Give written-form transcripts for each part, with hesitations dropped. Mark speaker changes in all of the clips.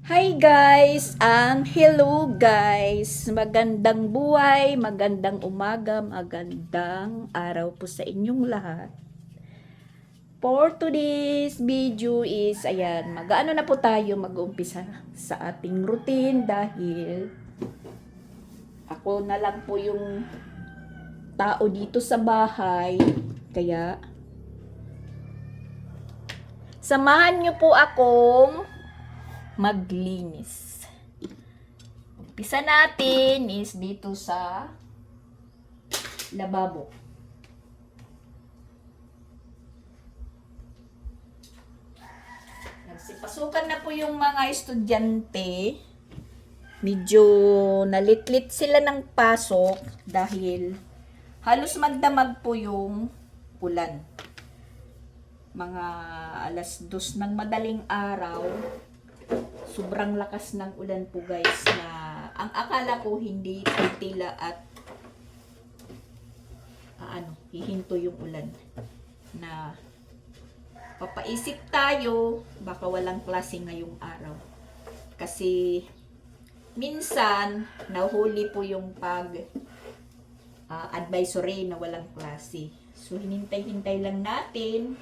Speaker 1: Hi guys! Hello guys! Magandang buhay, magandang umaga, magandang araw po sa inyong lahat. For today's video is, ayan, mag-ano na po tayo mag-umpisa sa ating routine dahil ako na lang po yung tao dito sa bahay. Kaya, samahan nyo po akong maglinis. Umpisa natin is dito sa lababo. Nagsipasukan na po yung mga estudyante. Medyo nalitlit sila ng pasok dahil halos magdamag po yung ulan. Mga alas 2 ng madaling araw, sobrang lakas ng ulan po guys na ang akala ko hindi titila at hihinto yung ulan na papaisip tayo baka walang klase ngayong araw kasi minsan nahuli po yung advisory na walang klase, so hinintay-hintay lang natin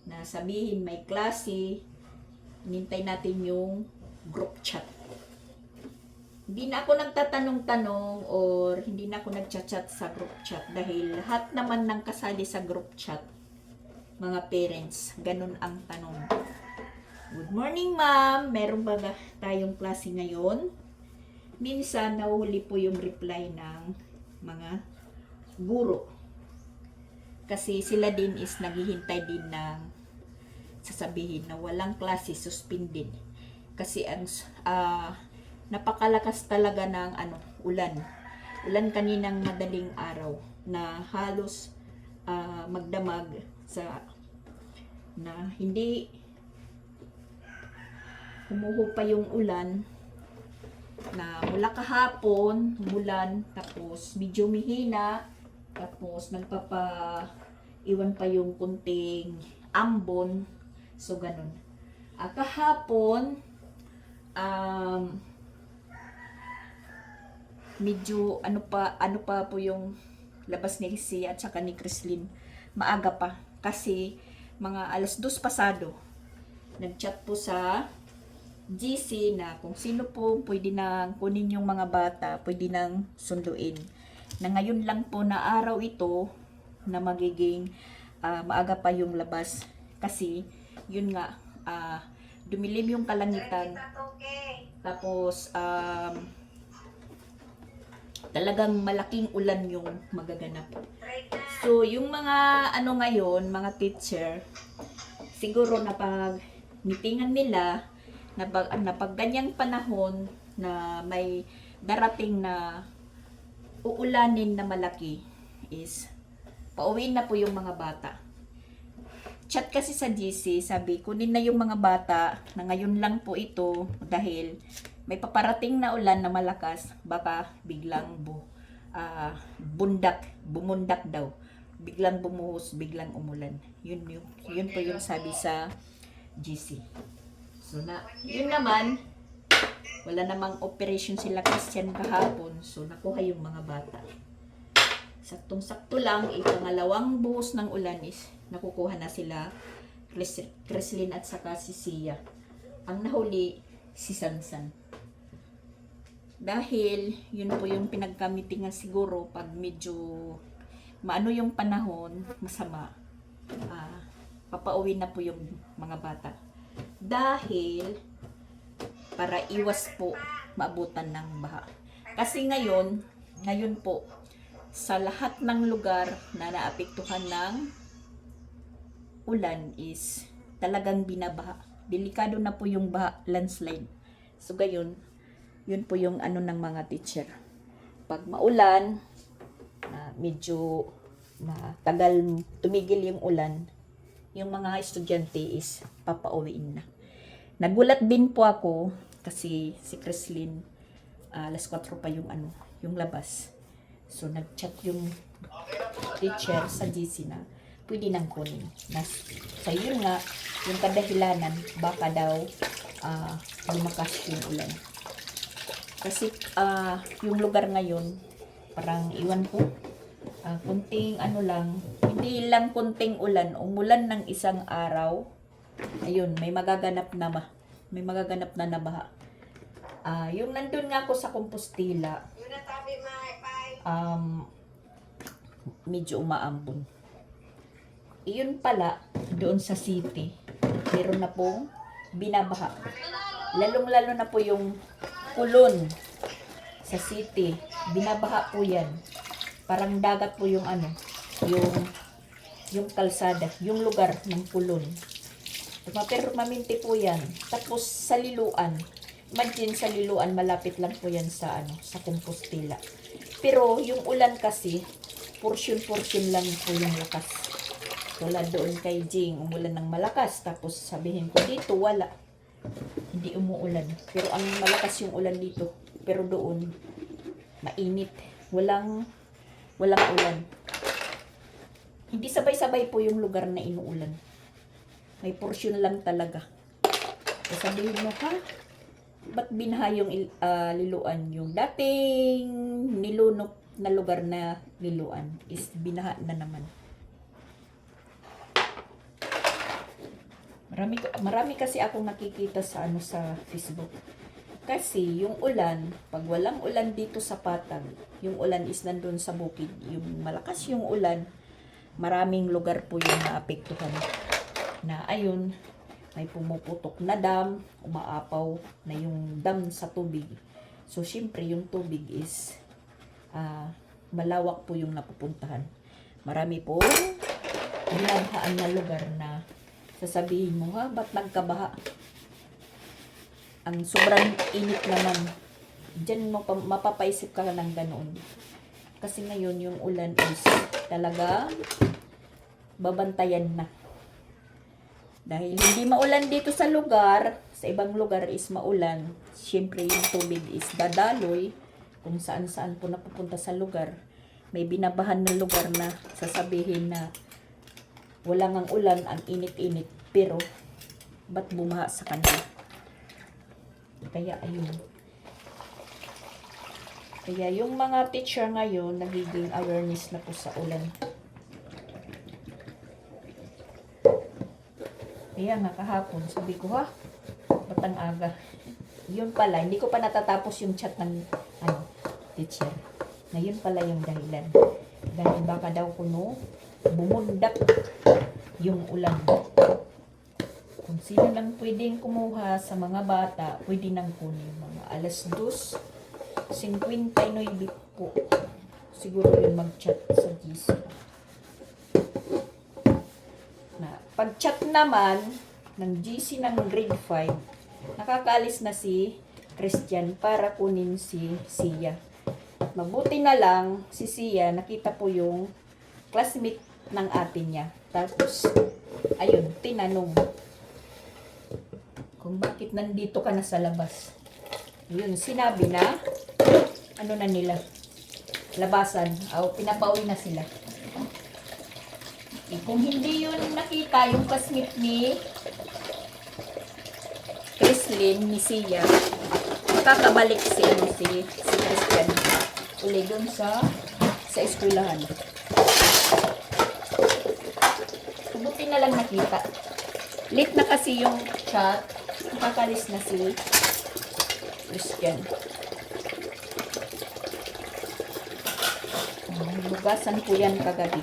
Speaker 1: na sabihin may klase. Hinintay natin yung group chat. Hindi na ako nagtatanong-tanong or hindi na ako nagchat-chat sa group chat dahil lahat naman ng kasali sa group chat, mga parents, ganun ang tanong. Good morning ma'am, meron ba tayong klase ngayon? Minsan nahuli po yung reply ng mga guro. Kasi sila din is naghihintay din ng sasabihin na walang klase, suspended. Kasi ang napakalakas talaga ng ulan. Ulan kaninang madaling araw na halos magdamag sa na hindi humuhupa yung ulan na mula kahapon, umulan, tapos medyo mihina, tapos iwan pa yung kunting ambon. So, ganun. Kahapon, medyo ano pa po yung labas ni Sia at saka ni Chrislyn. Maaga pa. Kasi, mga alas 2 pasado, nag-chat po sa GC na kung sino po pwede nang kunin yung mga bata, pwede nang sunduin. Na ngayon lang po na araw ito, na magiging maaga pa yung labas. Kasi, yun nga, dumilim yung kalangitan. Tapos, talagang malaking ulan yung magaganap. So, yung mga ngayon, mga teacher, siguro na pag meetingan nila, na pag ganyang panahon na may darating na uulanin na malaki is pauwiin na po yung mga bata. Chat kasi sa GC, sabi kunin na yung mga bata na ngayon lang po ito dahil may paparating na ulan na malakas, baka biglang bumundak daw. Biglang bumuhos, biglang umulan. Yun po yung sabi sa GC. So yun naman, wala namang operation sila Christian kahapon, so nakuha yung mga bata. Saktong-sakto lang, ipangalawang buhos ng ulan is nakukuha na sila Chrislyn at saka si Sia. Ang nahuli, si Sansan. Dahil, yun po yung pinagkamitingan siguro pag medyo maano yung panahon, masama, papauwi na po yung mga bata. Dahil, para iwas po maabutan ng baha. Kasi ngayon po, sa lahat ng lugar na naapektuhan ng ulan is talagang binabaha. Delikado na po yung baha, landslide. So gayon, yun po yung ng mga teacher. Pag maulan, medyo matagal tumigil yung ulan, yung mga estudyante is papauwiin na. Nagulat din po ako kasi si Chrislyn, alas 4 pa yung yung labas. So nag-chat yung teacher sa GC na pwede nang kunin. So yun nga, yung kadahilanan, baka daw lumakas yung ulan. Kasi yung lugar ngayon, parang iwan ko, kunting ano lang, hindi lang kunting ulan, umulan ng isang araw, ayun, may magaganap na nabaha. Yung nandun nga ako sa Compostela, medyo umaambon. Iyon pala, doon sa city, meron na pong binabaha. Lalong-lalo na po yung kulon sa city. Binabaha po yan. Parang dagat po yung yung kalsada, yung lugar ng kulon. Pero maminti po yan. Tapos sa Liloan, imagine sa Liloan, malapit lang po yan sa sa Compostela. Pero yung ulan kasi, portion lang po yung lakas. Tulad doon kay Jing, umulan ng malakas. Tapos sabihin ko dito, wala. Hindi umuulan. Pero ang malakas yung ulan dito. Pero doon, mainit. Walang ulan. Hindi sabay-sabay po yung lugar na inuulan. May portion lang talaga. So sabihin mo, ba't binaha yung Liloan? Yung dating nilunok na lugar na Liloan is binaha na naman. Marami kasi akong nakikita sa sa Facebook. Kasi yung ulan, pag walang ulan dito sa Patag, yung ulan is nandun sa bukid. Yung malakas yung ulan, maraming lugar po yung naapektuhan. Na ayun, may pumuputok na dam, umaapaw na yung dam sa tubig. So, syempre, yung tubig is malawak po yung napupuntahan. Marami po binabahaan na lugar na sasabihin mo, ba't nagkabaha? Ang sobrang init naman. Diyan mo mapapaisip ka ng ganoon. Kasi ngayon yung ulan is talaga babantayan na. Dahil hindi maulan dito sa lugar, sa ibang lugar is maulan. Siyempre yung tubig is dadaloy kung saan-saan po napupunta sa lugar. May binabahan na lugar na sasabihin na wala ngang ulan, ang init-init, pero ba't bumaha sa kanila? Kaya ayun. Kaya yung mga teacher ngayon, nagiging awareness na po sa ulan. Kaya nga kahapon, sabi ko ba't ang aga? Yun pala, hindi ko pa natatapos yung chat ng teacher. Ngayon pala yung dahilan. Dahil baka daw kuno bumundak yung ulan. Kung sino lang pwedeng kumuha sa mga bata, pwede nang kunin. Mga 2:59 po. Siguro yun mag-chat sa GC. Pag-chat naman ng GC ng grade 5, nakakaalis na si Christian para kunin si Sia. Mabuti na lang si Sia, nakita po yung classmate ng ate niya. Tapos, ayun, tinanong kung bakit nandito ka na sa labas. Yun, sinabi na, na nila, labasan, pinapauwi na sila. Kung hindi yun nakita, yung classmate ni Chrislyn, ni Sia, makakabalik si Christian uli dun sa eskwelahan. Buti na lang nakita. Late na kasi yung chat, nakakalis na si Christian. Hugasan po yan kagabi.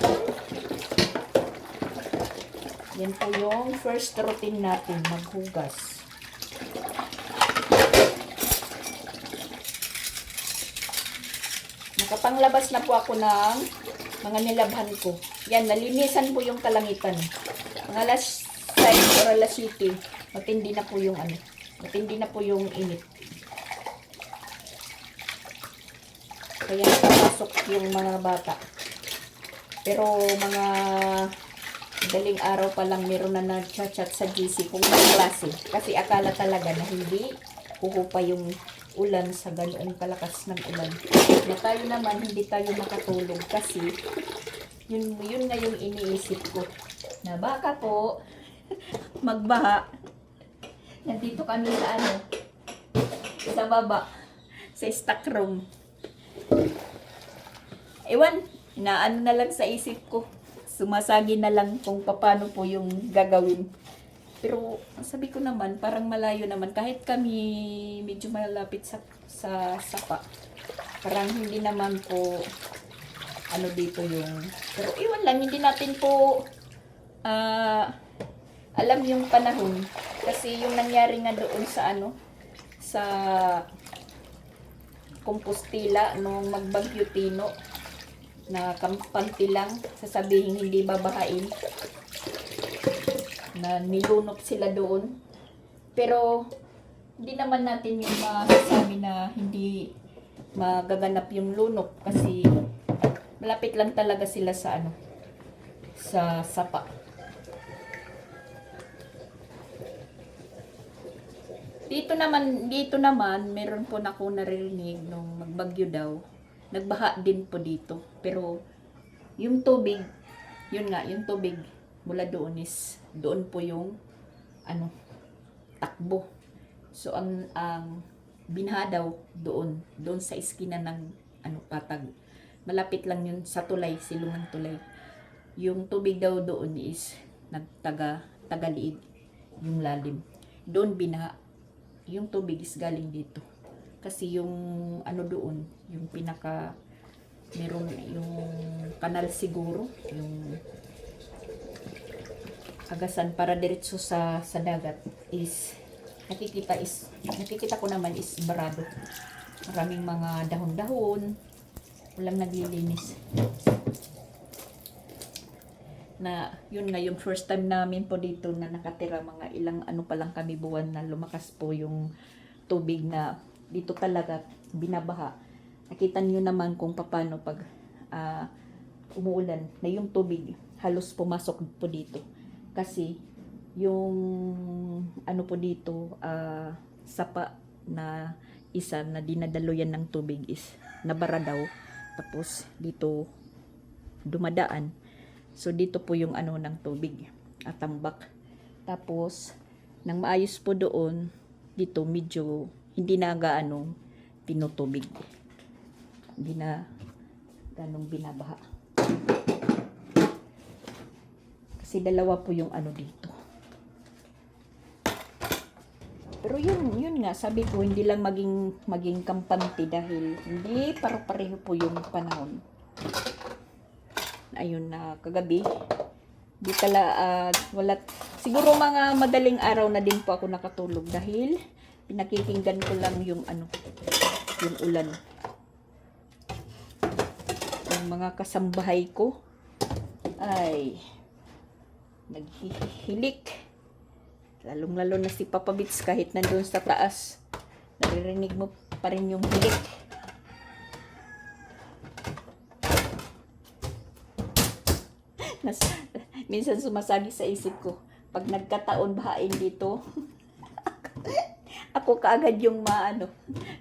Speaker 1: Yan po yung first routine natin, maghugas. Nakapanglabas na po ako ng mga nilabhan ko. Yan, nalinisan po yung kalangitan. Mga alas 5 or alas 7, matindi na po yung matindi na po yung init. Kaya nakapasok yung mga bata. Pero mga daling araw pa lang meron na nag-chat sa GC kung may klase. Kasi akala talaga na hindi kukupa yung ulan sa ganoong kalakas ng ulan. Na tayo naman hindi tayo makatulog kasi Yun nga yung iniisip ko. Na baka po, magbaha. Nandito kami sa sa baba. Sa stock room. Ewan, inaano na lang sa isip ko. Sumasagi na lang kung paano po yung gagawin. Pero sabi ko naman, parang malayo naman. Kahit kami medyo malapit sa sapa. Parang hindi naman po dito yung... Pero iwan lang, hindi natin po alam yung panahon. Kasi yung nangyari nga doon sa sa Compostela nung magbagyo Tino na kampante lang, sasabihin hindi babahain, na nilunok sila doon. Pero hindi naman natin yung masasabi na hindi magaganap yung lunok kasi malapit lang talaga sila sa sa sapa. Dito naman meron po na ako naririnig nung magbagyo daw. Nagbaha din po dito. Pero yung tubig, yun nga, yung tubig mula doon is doon po yung takbo. So ang binaha daw doon sa iskina ng patag. Malapit lang yun sa tulay, silungan tulay. Yung tubig daw doon is tagaliig yung lalim. Doon binaha. Yung tubig is galing dito. Kasi yung doon, yung meron yung kanal siguro, yung agasan para diretso sa dagat is nakikita ko naman is barado. Maraming mga dahon-dahon, walang naglilinis. Na yun nga yung first time namin po dito na nakatira, mga ilang pa lang kami buwan na lumakas po yung tubig na dito talaga binabaha. Nakita niyo naman kung paano pag umuulan na yung tubig halos pumasok po dito. Kasi yung po dito sapa na isa na dinadaluyan ng tubig is nabara daw. Tapos dito dumadaan. So dito po yung ng tubig at tambak. Tapos nang maayos po doon, dito medyo hindi na tinutubig. Hindi na ganong binabaha. Kasi dalawa po yung dito. Pero yun nga, sabi ko hindi lang maging kampante dahil hindi pare-pareho po yung panahon. Ayun na kagabi di wala siguro mga madaling araw na din po ako nakatulog dahil pinakikinggan ko lang yung ulan. Yung mga kasambahay ko ay naghihilik, lalong-lalo na si Papa Bits kahit nandun sa taas naririnig mo pa rin yung hilik. Minsan sumasagi sa isip ko, pag nagkataon bahain dito, ako kaagad yung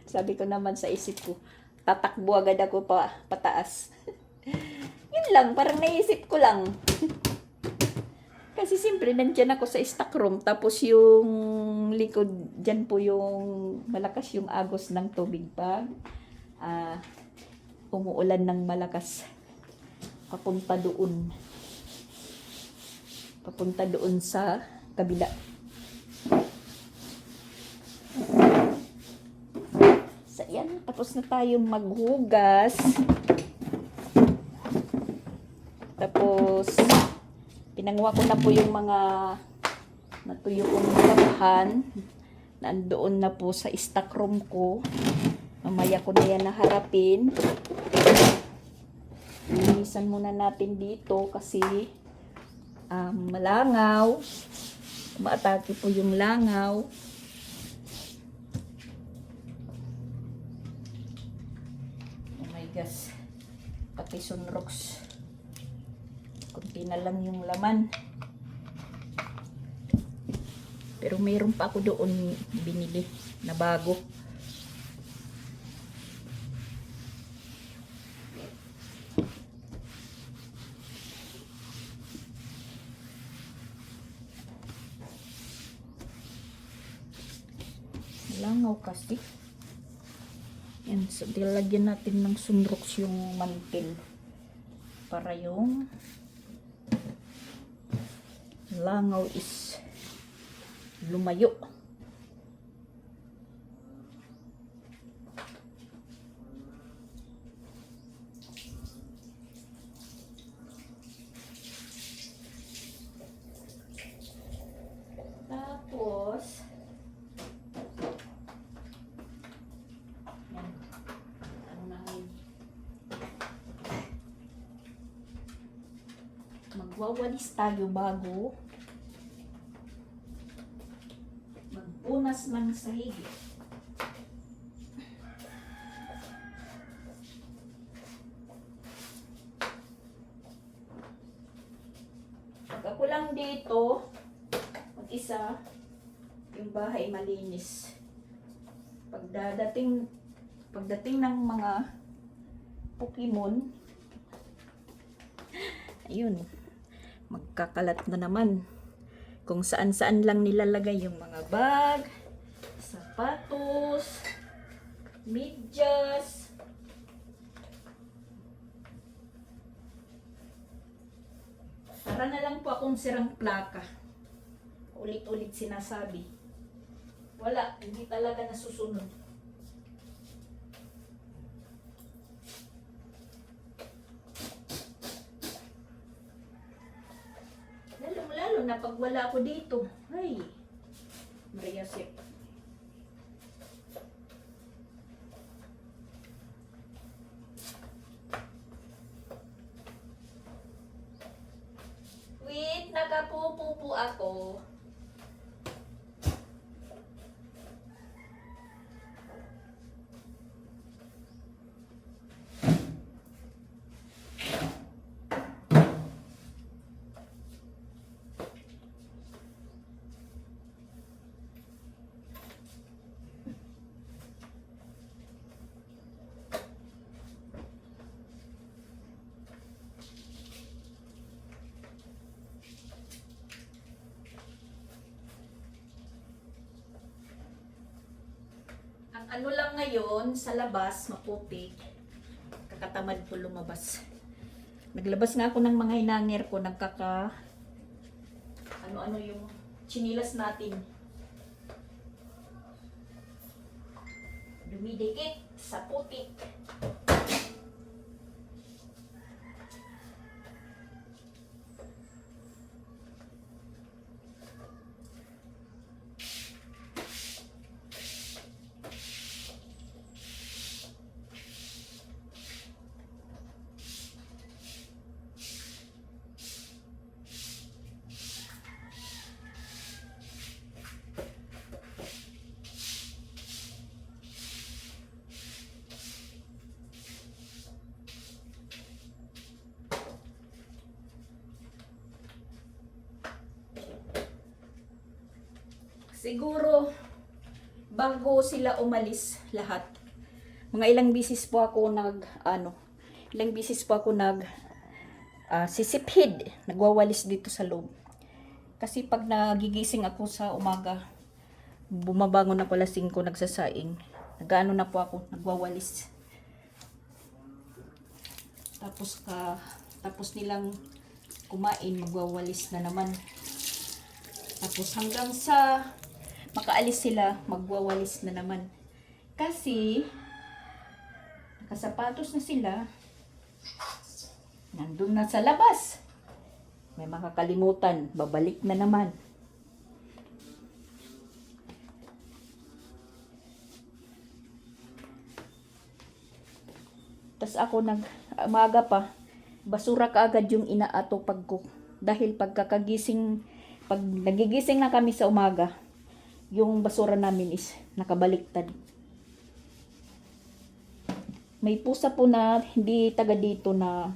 Speaker 1: sabi ko naman sa isip ko, tatakbo agad ako pataas. Yun lang, parang naisip ko lang. Kasi siyempre, nandyan ako sa stock room, tapos yung likod, dyan po yung malakas yung agos ng tubig pag umuulan ng malakas. Papunta doon sa kabila. So, yan. Tapos na tayong maghugas. Tapos, pinanguha ko na po yung mga natuyo kong labahan. Nandoon na po sa stock room ko. Mamaya ko na yan naharapin. Linisan muna natin dito kasi malangaw. Maatake po yung langaw. Oh my gosh. Pati sunrox. Kunti na lang yung laman. Pero mayroon pa ako doon binili na bago. kasi. Yan, so dilagyan natin ng sunrox yung mantel para yung langaw is lumayo. Tapos yan, ano na ngayon, magwawalis tayo bago magpunas ng sahig. Pag ako lang dito mag-isa, yung bahay malinis. Pagdating ng mga Pokemon, ayun, magkakalat na naman. Kung saan-saan lang nilalagay yung mga bag, sapatos, medyas. Para na lang po akong sirang plaka. Ulit-ulit sinasabi. Wala, hindi talaga nasusunod. Lalo na pag wala ako dito. Ay, Maria Sip. Wait, nakapupupo ako. Ano lang ngayon, sa labas, maputik. Kakatamad ko lumabas. Naglabas nga ako ng mga hinangir ko, ano-ano yung chinilas natin. Dumidikit sa putik. Siguro, bago sila umalis lahat, mga ilang bisis po ako sisiphid, nagwawalis dito sa loob. Kasi pag nagigising ako sa umaga, bumabangon ako alas 5, nagsasaing. Nag-ano na po ako, nagwawalis. Tapos nilang kumain, magwawalis na naman. Tapos hanggang sa makaalis sila, magwawalis na naman. Kasi, nakasapatos na sila, nandun na sa labas. May makakalimutan, babalik na naman. Tas ako umaga pa, basura kaagad yung inaatupag ko. Dahil pag nagigising na kami sa umaga, yung basura namin is nakabaliktad. May pusa po na hindi taga dito na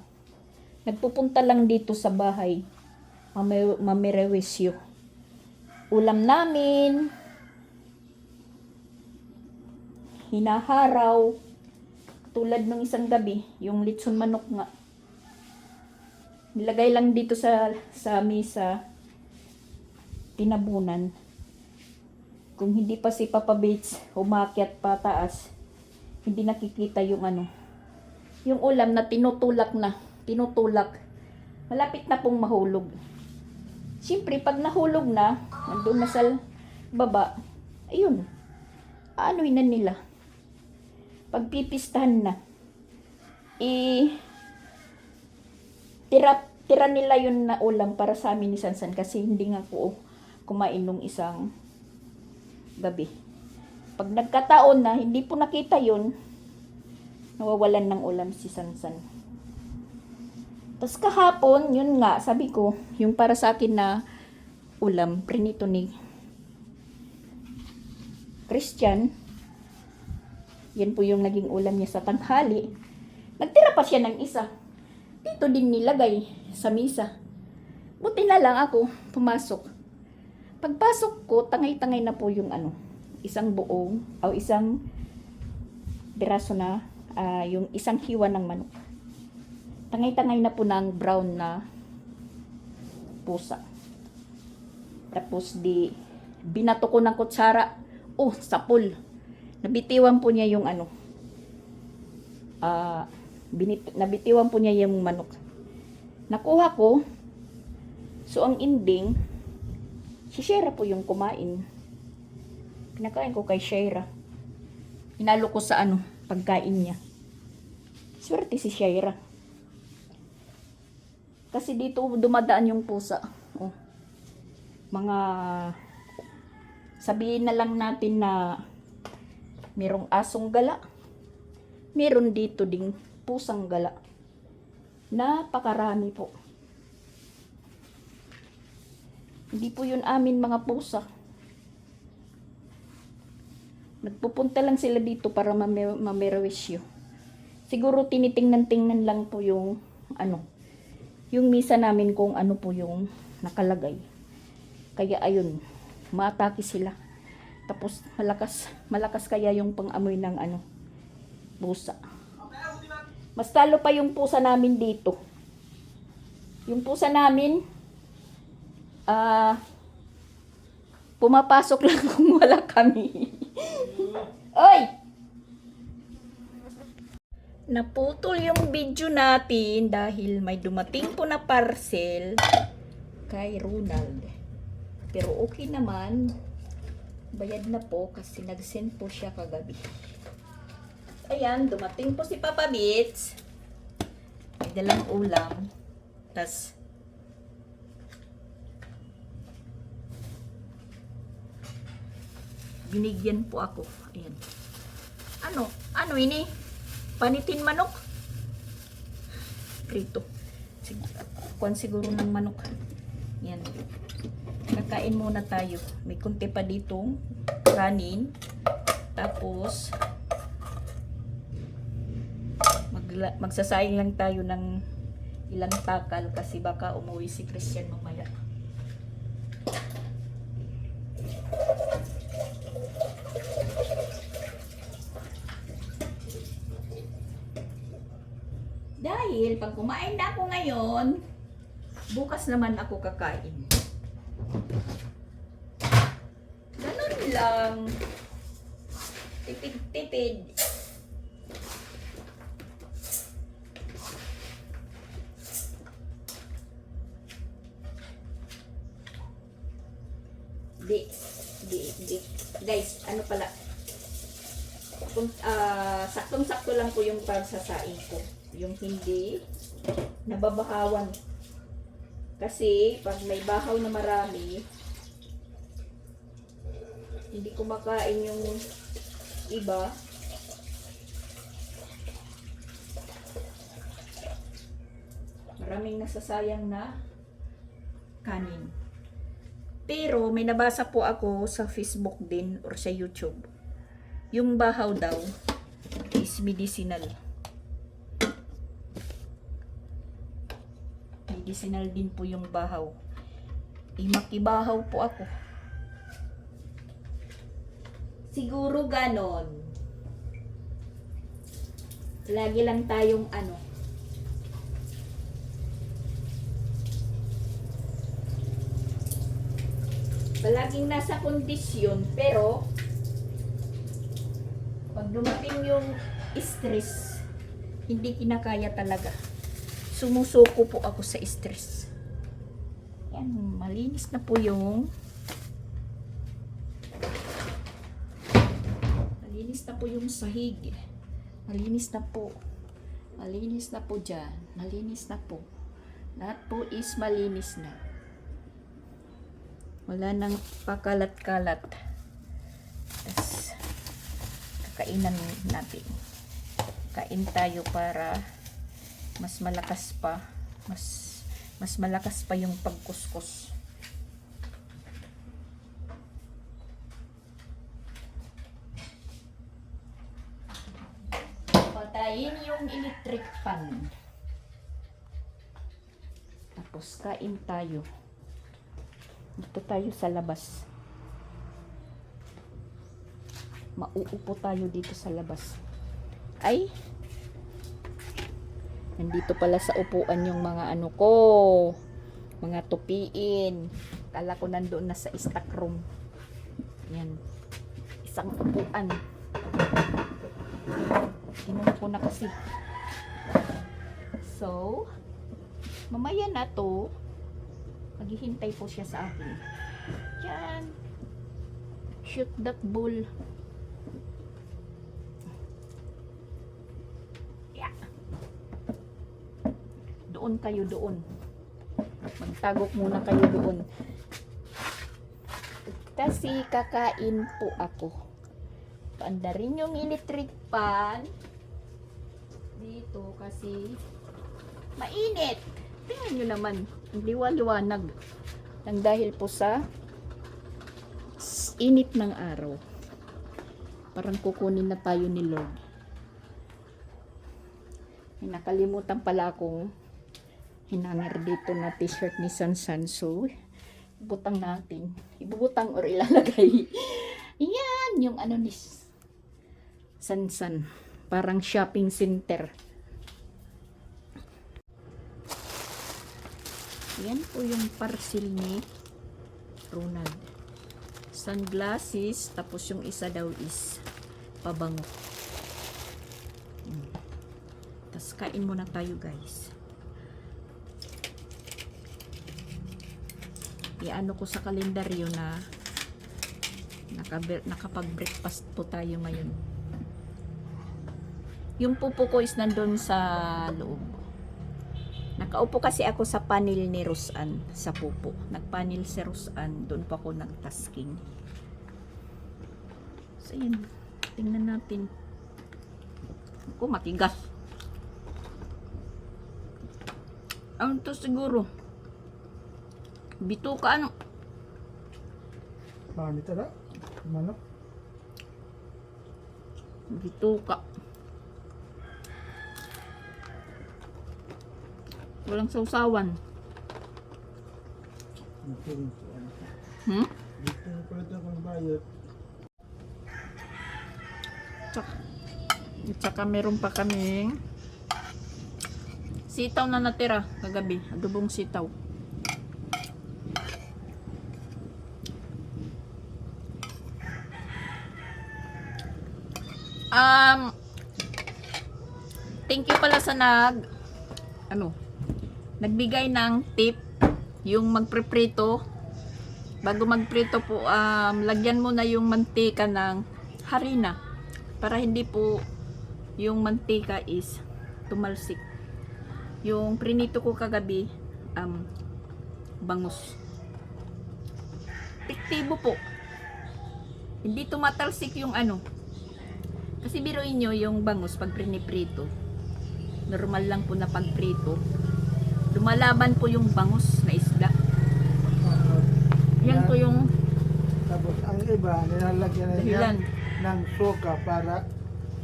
Speaker 1: nagpupunta lang dito sa bahay. Mamirewesyo. Ulam namin, hinaharaw, tulad ng isang gabi, yung litson manok nga. Nilagay lang dito sa mesa, tinabunan. Kung hindi pa si Papa Bates umakyat pataas, hindi nakikita yung ano, yung ulam na tinutulak. Malapit na pong mahulog. Siyempre, pag nahulog na, nandun na sa baba, ayun, aanoy na nila. Pagpipistahan na, tira nila yun na ulam para sa amin ni Sansan kasi hindi nga po kumain nung isang gabi. Pag nagkataon na hindi po nakita yun, nawawalan ng ulam si Sansan. Tapos kahapon, yun nga, sabi ko, yung para sa akin na ulam, prinito ni Christian, yan po yung naging ulam niya sa tanghali. Nagtira pa siya ng isa. Dito din nilagay sa misa. Buti na lang ako, pumasok. Pagpasok ko, tangay-tangay na po yung ano, isang buong, o isang piraso na, yung isang hiwa ng manok. Tangay-tangay na po ng brown na pusa. Tapos binato ko ng kutsara. Oh, sapul. Nabitiwan po niya yung ano. Nabitiwan po niya yung manok. Nakuha ko. So, ang ending, si Shera po yung kumain. Pinakain ko kay Shera. Hinalo ko sa ano, pagkain niya. Swerte si Shera. Kasi dito dumadaan yung pusa. Oh. Mga sabihin na lang natin na merong asong gala. Meron dito ding pusang gala. Napakarami po. Hindi po yun amin mga pusa. Nagpupunta lang sila dito para mamerwisyo. Siguro tinitingnan-tingnan lang po yung ano, yung misa namin kung ano po yung nakalagay. Kaya ayun, maatake sila. Tapos malakas kaya yung pang-amoy ng ano, pusa. Mas talo pa yung pusa namin dito. Yung pusa namin, pumapasok lang kung wala kami. Oy! Naputol yung video natin dahil may dumating po na parcel kay Ronald. Pero okay naman. Bayad na po kasi nag-send po siya kagabi. Ayan, dumating po si Papa Bits. May dalang ulam. Tas binigyan po ako. Ayan. Ano ini? Panitin manok. Prito. Kuwan siguro ng manok. Yan. Kakain muna tayo. May kunti pa ditong kanin. Tapos magsasayang lang tayo ng ilang takal kasi baka umuwi si Christian mamaya. Dahil pag kumain na ako ngayon, bukas naman ako kakain. Ganun lang. Tipid-tipid. Di. Guys, ano pala? Saktong-sakto lang po yung pagsasaing ko. Yung hindi nababahawan. Kasi pag may bahaw na marami, hindi kumakain yung iba. Maraming nasasayang na kanin. Pero may nabasa po ako sa Facebook din or sa YouTube. Yung bahaw daw is medicinal. Medicinal din po yung bahaw. Makibahaw po ako. Siguro ganon. Lagi lang tayong ano. palaging nasa kondisyon, pero pag dumating yung stress, hindi kinakaya talaga. Sumusuko po ako sa stress. Yan, malinis na po yung sahig. Malinis na po. Malinis na po dyan. Malinis na po. Lahat po is malinis na. Wala nang pakalat-kalat. Tapos, kakainan natin. Kain tayo para mas malakas pa. Mas malakas pa yung pagkuskus. Patayin yung electric fan. Tapos kain tayo. Dito tayo sa labas. Mauupo tayo dito sa labas. Ay! Nandito pala sa upuan yung mga ano ko. Mga tupiin. Kala ko nandoon na sa stock room. Yan. Isang upuan. Kinuha ko na kasi. So, mamaya na to. Maghihintay po siya sa akin. Yan. Shoot that ball. Yeah. Doon kayo doon. Magtagok muna kayo doon. Kasi kakain po ako. Paandarin yung electric pan dito kasi mainit. Tingnan nyo naman, liwa-liwanag nang dahil po sa init ng araw. Parang kukunin na tayo ni Lord. Nakalimutan pala akong hinanger dito na t-shirt ni Sansan. So, ibutang natin. Ibutang or ilalagay. Yan, yung ano ni Sansan. Parang shopping center. Yan po yung parcel ni Ronald. Sunglasses, tapos yung isa daw is pabango. Tapos kain muna tayo guys. Iano ko sa kalendaryo na nakapag-breakfast po tayo ngayon. Yung pupo ko is nandun sa loob. Nakaupo kasi ako sa panel ni Rosan sa pupo. Nagpanel si Rosan, doon pa ako nagtasking. So yun, tingnan natin. Ako matigas. Ano to siguro? Bituka ano?
Speaker 2: Marami tala. Manok.
Speaker 1: Bituka. Walang sausawan. Hmm?
Speaker 2: Dito na pala ito akong bayot.
Speaker 1: Tsaka meron pa kaming sitaw na natira kagabi. Adobong sitaw. Thank you pala sa nagbigay ng tip yung magpreprito. Bago magprito po, lagyan mo na yung mantika ng harina para hindi po yung mantika is tumalsik. Yung prinito ko kagabi, bangus. Epektibo po. Hindi tumatalsik yung ano. Kasi biruin nyo yung bangus pag priniprito. Normal lang po na pagprito. Lumalaban po yung bangus na isda. Yan po yung
Speaker 2: Tapos ang iba, nilalagyan na
Speaker 1: dahilan.
Speaker 2: yan ng suka para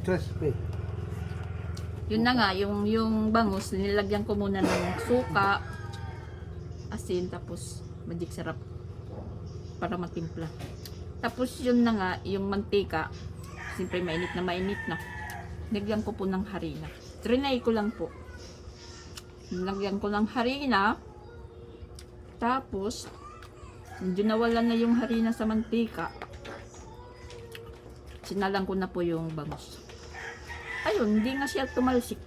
Speaker 2: crispy.
Speaker 1: Yun na nga, yung bangus, nilagyan ko muna ng suka, asin, tapos magic sarap para matimpla. Tapos yun na nga, yung mantika, siyempre mainit na. Nilagyan ko po ng harina. Trinay ko lang po. Nilagyan ko ng harina. Tapos, Hindi nawala na yung harina sa mantika. Sinalang ko na po yung bangus. Ayun, hindi nga siya tumalsik.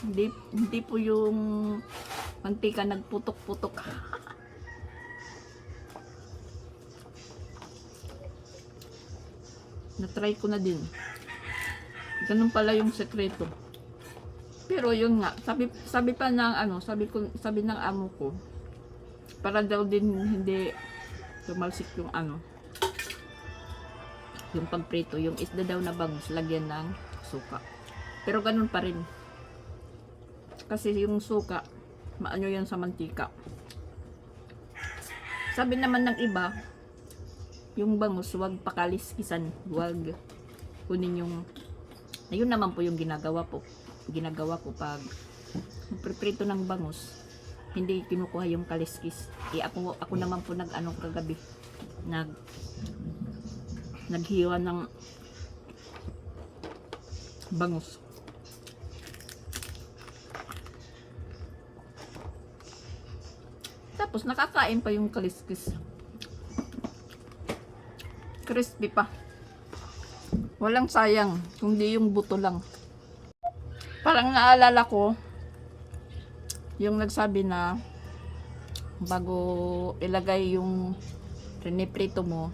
Speaker 1: Hindi po yung mantika nagputok-putok. Na-try ko na din. Ganun pala yung sekreto. Pero yun nga, sabi pa ng sabi ng amo ko, para daw din hindi tumalsik yung yung pagprito, yung isda daw na bangus, lagyan ng suka. Pero ganun pa rin. Kasi yung suka, maano yan sa mantika. Sabi naman ng iba, yung bangus, wag pakaliskisan, wag kunin yung, ayun naman po yung ginagawa ko pag prito ng bangus, hindi kinukuha yung kaliskis. Ako naman po kagabi, naghiwa ng bangus. Tapos nakakain pa yung kaliskis. Crispy pa. Walang sayang, kundi yung buto lang. Parang naalala ko yung nagsabi na bago ilagay yung riniprito mo,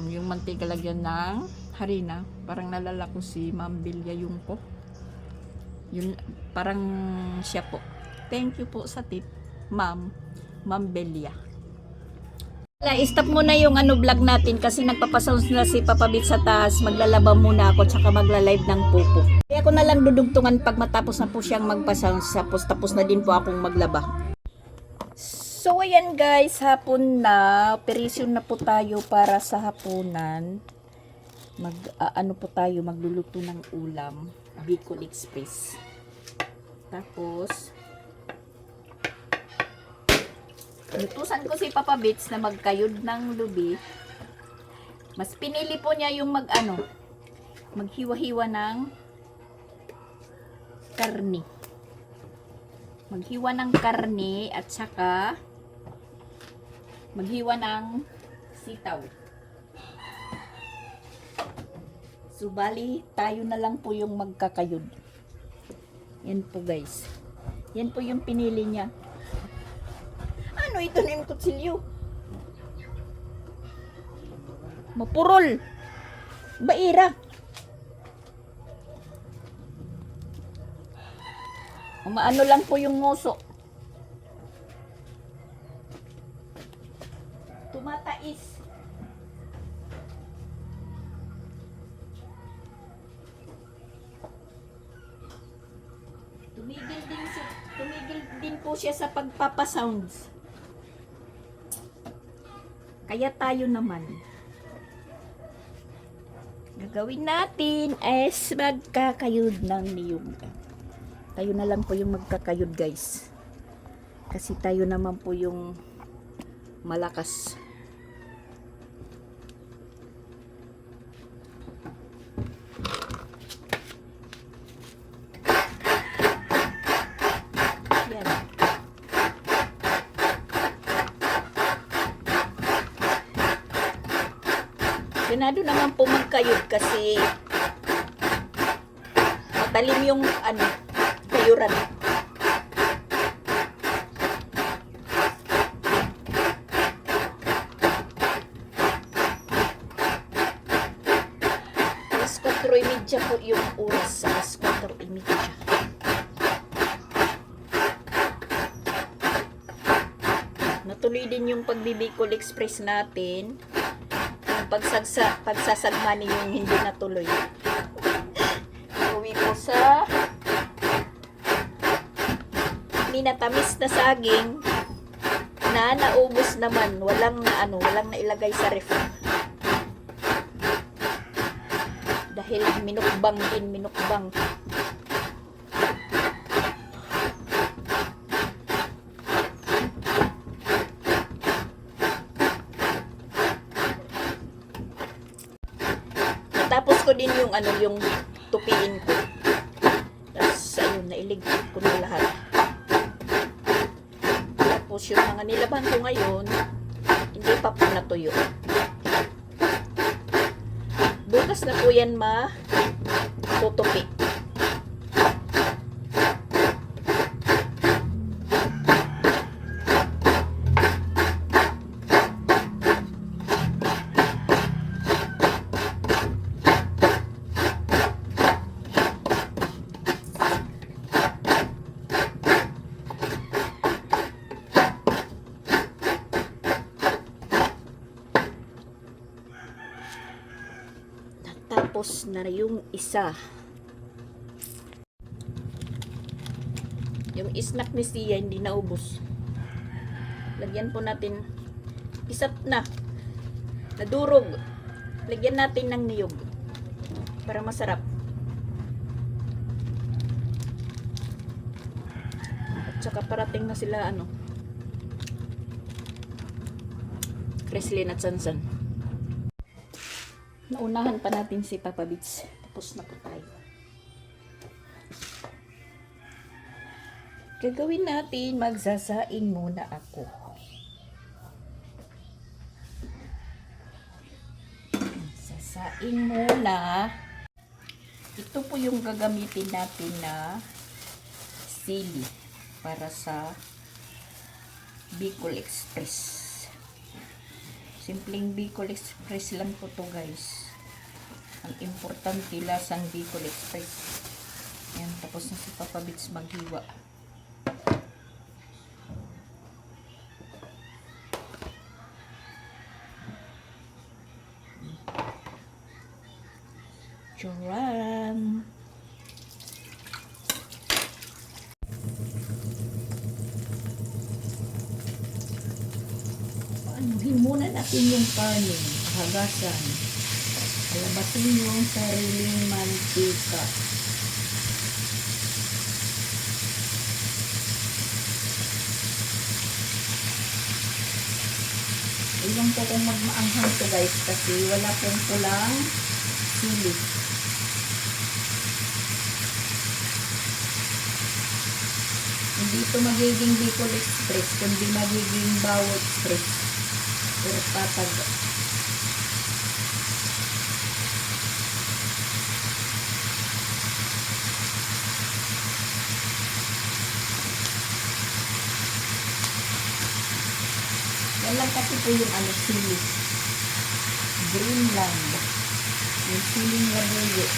Speaker 1: yung mantika lagyan ng harina. Parang naalala ko si Ma'am Belia yung ko. Yun, parang siya po. Thank you po sa tip, Ma'am Belia. Stop muna yung vlog natin kasi nagpapasounds na si Papa Bit sa taas. Maglalaba muna ako tsaka magla-live ng pupo. Kaya ako na lang dudugtungan pag matapos na po siyang magpasounds. Tapos na din po akong maglaba. So ayan guys, hapon na. Operasyon na po tayo para sa hapunan. Magluluto ng ulam. Bicol Express. Tapos inutusan ko si Papa Bits na magkayod ng lubi. Mas pinili po niya yung maghiwa-hiwa ng karni. Maghiwa ng karni at saka maghiwa ng sitaw. So bali, tayo na lang po yung magkakayod. Yan po guys. Yan po yung pinili niya. Ano ito na yung kutsilyo? Mapurol. Baira. Umaano lang po yung nguso. Tumatais. Tumigil din po siya sa pagpapasounds. Kaya tayo naman, gagawin natin is magkakayod ng niyog. Tayo na lang po yung magkakayod guys. Kasi tayo naman po yung malakas. Yan. Ganado naman po magkayod kasi matalim yung kayuran. Alas 4:30 po yung oras. Alas 4:30. Natuloy din yung pagbibicol express natin. Pagsasagma yung hindi natuloy. Uwi ko sa minatamis na saging na naubos naman. Walang nailagay sa ref. Dahil minukbang. Tapos ko din yung tupiin ko. Tapos ayun, nailigpit ko na lahat. Tapos yung mga nilaban ko ngayon, Hindi pa po natuyo. Bukas na po yan tutupi. Tapos na yung isa. Yung snack ni Sia hindi naubos. Lagyan po natin. Isa na. Nadurog. Lagyan natin ng niyog. Para masarap. At saka parating na sila Kreslin at Sansan. Naunahan pa natin si Papa Bits. Tapos na po tayo. Gagawin natin, magsasaing muna ako. Sasaing muna. Ito po yung gagamitin natin na sili para sa Bicol Express. Simpleng Bicol Express lang po to guys. Ang importante lasang Bicol Express. Yan, tapos na si Papa Bits maghiwa. Charan! Anuhin muna natin yung kanin, hagasan. Alabasin yung sariling mantika. Ilang po kung magmaanghang to guys kasi wala pong pulang sili. Hindi ito magiging Bicol Express, kundi magiging Bao Express. Pero patag. Yan lang kasi po yung sili. Green lang. Yung siling labuyo.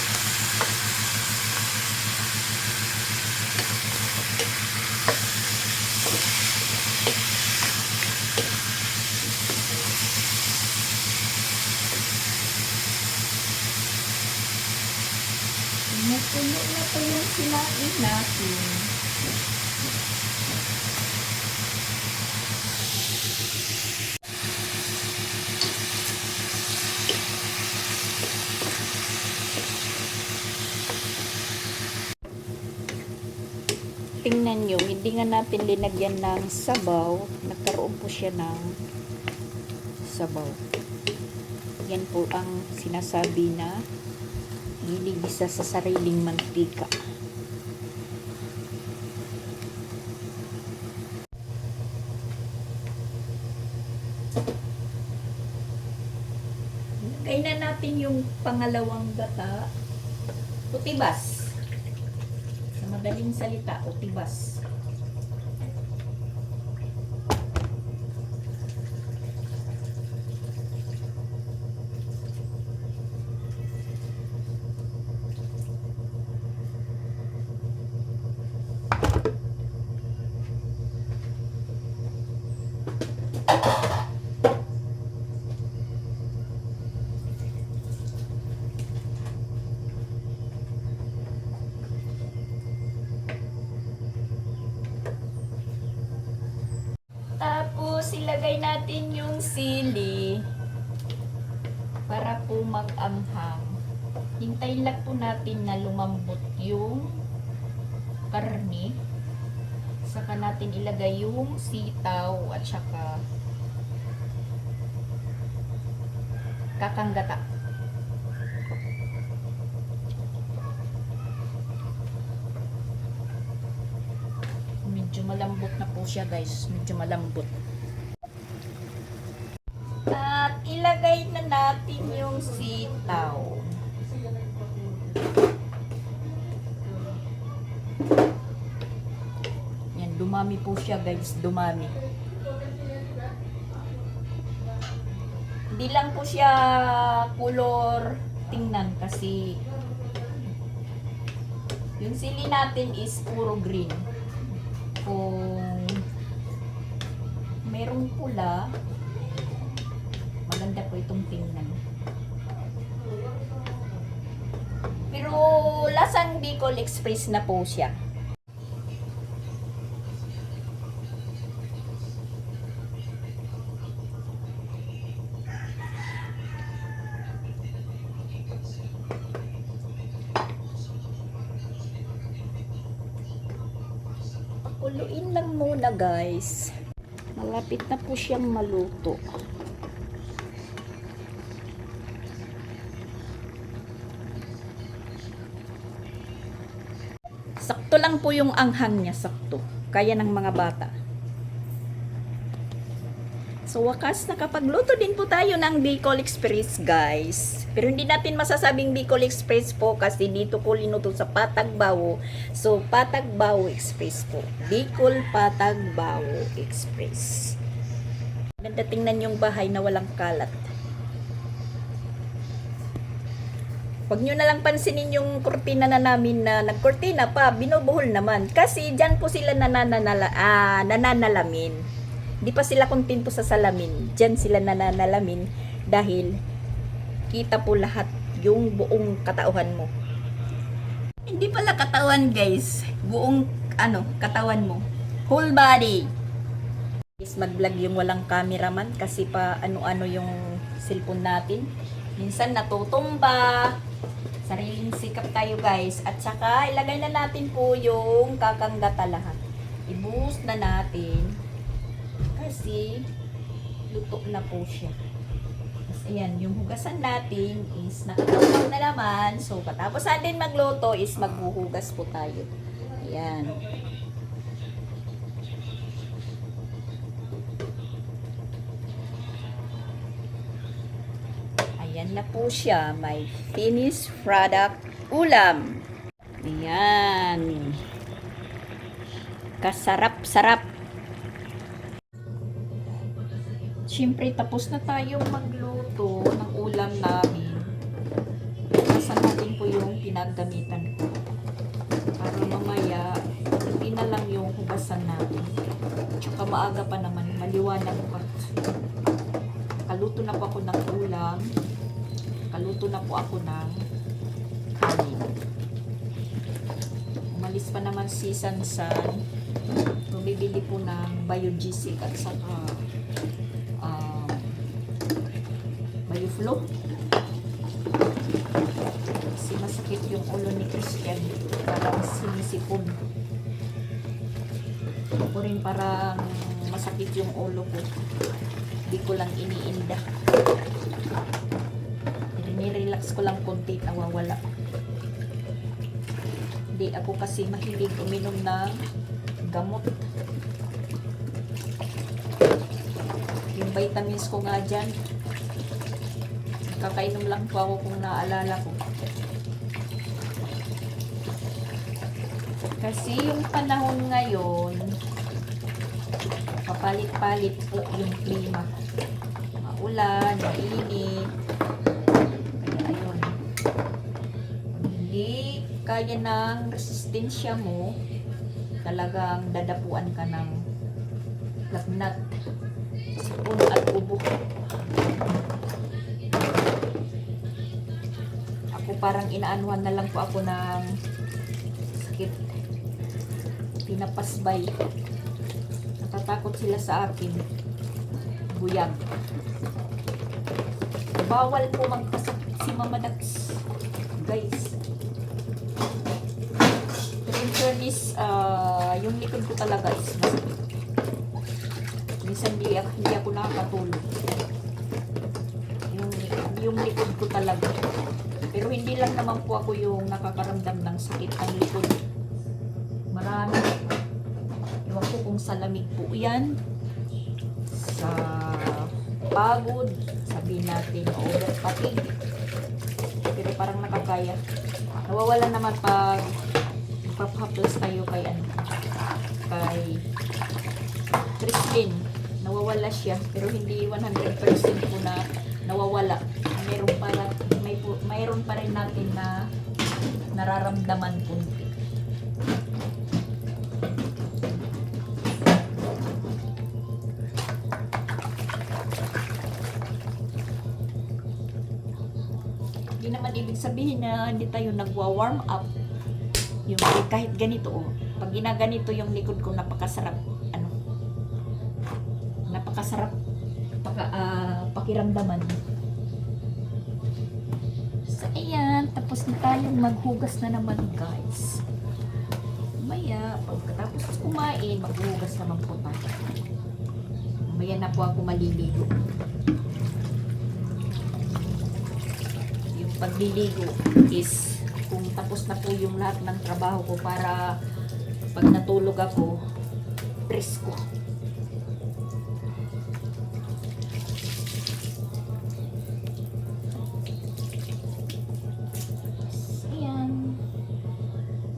Speaker 1: Puno na po yung sinain natin. Tingnan nyo, hindi nga natin linagyan ng sabaw. Nagkaroon po siya ng sabaw. Yan po ang sinasabi na giligisa sa sariling mantika. Lagay na natin yung pangalawang gata. Utibas. Sa madaling salita, utibas. Tapos, ilagay natin yung sili para po mag-anghang. Hintayin lang po natin na lumambot yung karne. Saka natin ilagay yung sitaw at saka kakanggata. Medyo malambot na po siya guys. Medyo malambot. natin yung sitaw. Yan, dumami po siya guys, dumami. Hindi lang po siya color tingnan kasi yung sili natin is puro green. Kung merong pula, maganda po itong tingnan. Pero lasang Bicol Express na po siya. Pakuluin lang muna guys. Malapit na po siyang maluto. Sakto lang po yung anghang niya, sakto. Kaya ng mga bata. So wakas nakapagluto din po tayo ng Bicol Express guys. Pero hindi natin masasabing Bicol Express po kasi dito ko linuto sa Patagbawo. So Patagbawo Express po. Bicol Patagbawo Express. Ganda tingnan yung bahay na walang kalat. Wag nyo na lang pansinin yung kurtina na namin na nagkurtina pa, binubuhol naman. Kasi dyan po sila nananalamin. Di pa sila kontento sa salamin. Dyan sila nananalamin dahil kita po lahat yung buong katauhan mo. Hindi pala katawan guys. Buong katawan mo. Whole body. Guys, mag-vlog yung walang cameraman kasi pa ano-ano yung cellphone natin. Minsan natutumba. Sariling sikap tayo guys. At saka ilagay na natin po yung kakanggata lahat. I-boost na natin. Kasi luto na po siya. Tapos ayan, yung hugasan natin is nakatawag na naman. So patapos natin magluto is maghuhugas po tayo. Ayan. Ayan na po siya. May finished product ulam. Ayan. Kasarap-sarap. Siyempre, tapos na tayong magluto ng ulam namin. Hugasan natin po yung pinaggamitan ko. Para mamaya, hindi na lang yung hugasan natin. Tsaka maaga pa naman, maliwanag pa. Kaluto na po ako ng ulam. Kaluto na po ako ng kanin. Umalis pa naman si Sansan. Bumibili po ng Biogesic at saka Bioflow. Kasi masakit yung ulo ni Christian. Parang sinisipon. Ako rin parang masakit yung ulo ko. Hindi ko lang iniinda. Nirelax ko lang konti, nawawala. Hindi ako kasi mahilig uminom ng gamot. Yung vitamins ko nga dyan, kakainom lang po ako kung naalala ko. Kasi yung panahon ngayon, papalit-palit po yung klima. Maulan, mainit. Kaya ayun. Kung hindi kaya ng resistensya mo, talagang dadapuan ka ng lagnat, sipon at ubo. Ako parang inaanuhan na lang po ako ng sakit. Pinapasbay. Natatakot sila sa akin. Buyag. Bawal po magpasakit si Mama Dax. Guys. Pero in fairness, yung likod ko talaga is masakit. Minsan hindi ako nakakatulog. Yung likod ko talaga. Pero hindi lang naman po ako yung nakakaramdam ng sakit ng likod. Marami. Iwan ko kung sa lamig po yan. Sa pagod. Sa sabihin natin overpacking. Pero parang nakakaya. Nawawala naman pag papahaplos tayo kay Crispin. Nawawala siya pero hindi 100% po na nawawala. Mayroon pa rin natin na nararamdaman kunti. Hindi naman ibig sabihin na hindi tayo nagwa-warm up. Yung kahit ganito, pag ginaganito yung likod ko, napakasarap. Napakasarap pakiramdaman. So, ayan. Tapos na tayong maghugas na naman, guys. Mamaya, pagkatapos kumain, maghugas naman po tayo. Mamaya na po ako maliligo. Yung pagliligo is kung tapos na po yung lahat ng trabaho ko para pag natulog ako, presko.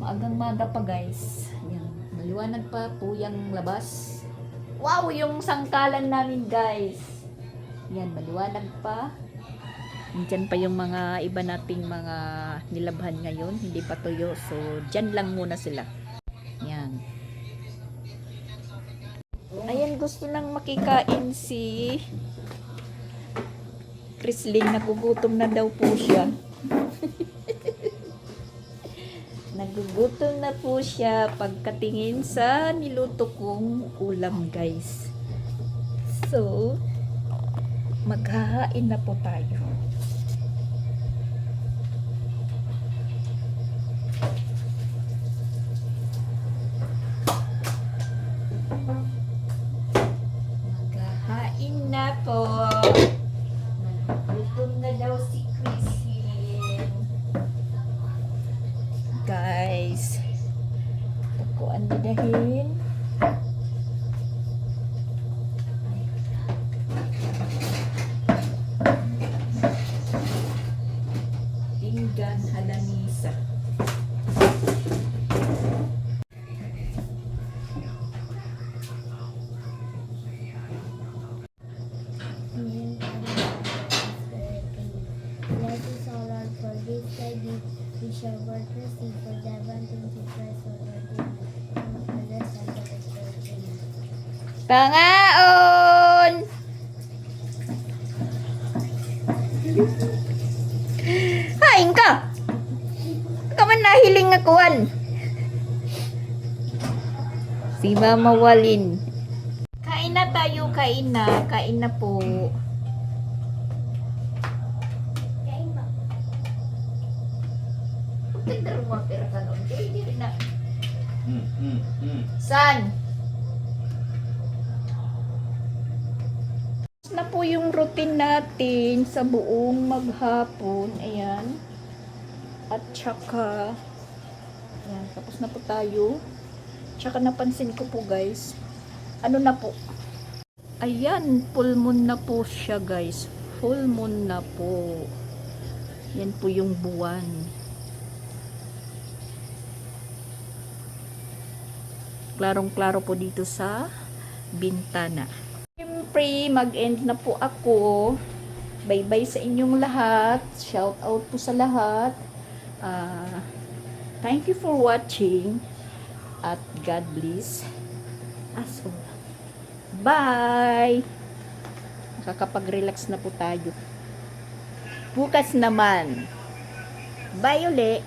Speaker 1: Maagang-maga pa, guys. Ayan. Maliwanag pa po yung labas. Wow! Yung sangkalan namin, guys. Yan, maliwanag pa. Diyan pa yung mga iba nating mga nilabhan ngayon. Hindi pa tuyo. So, dyan lang muna sila. Yan. Ayan, gusto nang makikain si Crislin. Nagugutom na daw po siya. Nagugutom na po siya pagkatingin sa niluto kong ulam, guys. So, maghahain na po tayo. Maghahain na po. Nagugutom na daw si Chris. Guys, pukuan didahin. Pinggan halanisa.
Speaker 3: We shall work receive for the advantage of Christ over the
Speaker 1: Pangaon! Hain ka! Kaman nahiling akuan. Si Mama Walin. Kain na tayo, kain na. Kain na po. San? Na po yung routine natin sa buong maghapon. Ayan. At saka ayan, tapos na po tayo. Tsaka napansin ko po, guys. Ano na po? Ayan, full moon na po siya, guys. Full moon na po. Yan po yung buwan. Klarong-klaro po dito sa bintana. Siyempre, mag-end na po ako. Bye-bye sa inyong lahat. Shout out po sa lahat. Thank you for watching. At God bless us all. Bye! Nakakapag-relax na po tayo. Bukas naman. Bye ulit!